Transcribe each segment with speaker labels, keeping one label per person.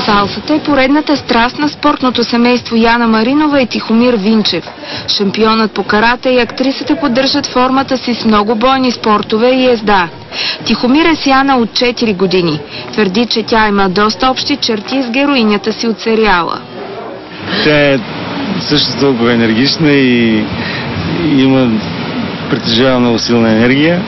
Speaker 1: Салсата е поредната страст на спортното семейство Яна Маринова и Тихомир Винчев. Шампионът по карате и актрисата поддържат формата си с много бойни спортове и езда. Тихомир е с Яна от 4 години. Твърди, че тя има доста общи черти с героинята си от сериала.
Speaker 2: Тя е също толкова енергична и притежава много силна енергия.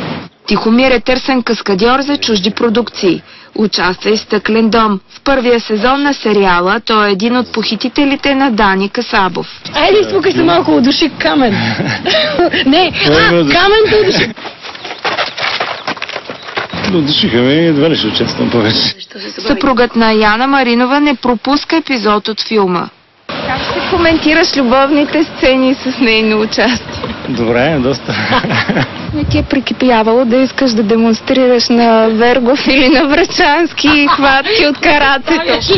Speaker 1: Тихомир е търсен каскадьор за чужди продукции. Участва и в Стъклен дом. В първия сезон на сериала той е един от похитителите на Дани Касабов.
Speaker 3: Айде, изпукай се малко от души Камен. Не, Камен да души.
Speaker 2: Душиха ме и едва ли ще участвам повече.
Speaker 1: Съпругът на Яна Маринова не пропуска епизод от филма. Как ще коментираш любовните сцени с нейно участие?
Speaker 2: Добре, доста.
Speaker 1: Не ти е прикипявало да искаш да демонстрираш на Вергов или на Врачански хватки от каратето?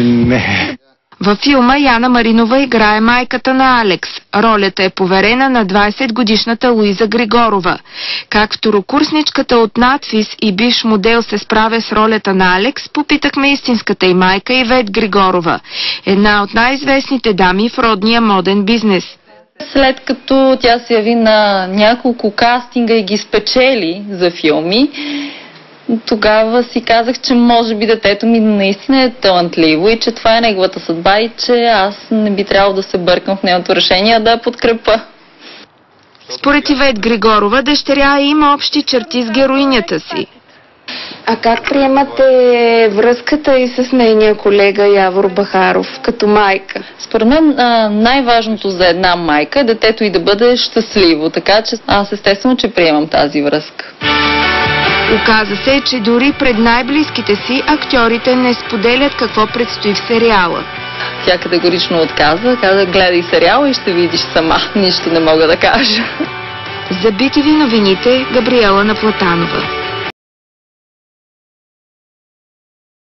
Speaker 2: Не.
Speaker 1: Във филма Яна Маринова играе майката на Алекс. Ролята е поверена на 20-годишната Луиза Григорова. Как второкурсничката от надфис и бивш модел се справя с ролята на Алекс, попитахме истинската й майка Ивет Григорова, една от най-известните дами в родния моден бизнес.
Speaker 4: След като тя се яви на няколко кастинга и ги спечели за филми, тогава си казах, че може би детето ми наистина е талантливо и че това е неговата съдба и че аз не би трябвало да се бъркам в нейното решение, да я подкрепа.
Speaker 1: Според Ивет Григорова, дъщеря има общи черти с героинята си. А как приемате връзката и с нейния колега Явор Бахаров като майка?
Speaker 4: Според мен най-важното за една майка е детето й да бъде щастливо, така че аз естествено, че приемам тази връзка.
Speaker 1: Оказа се, че дори пред най-близките си актьорите не споделят какво предстои в сериала.
Speaker 4: Тя категорично отказа, каза: гледай сериала и ще видиш сама. Нищо не мога да кажа.
Speaker 1: За BTV новините, Габриела Наплатанова.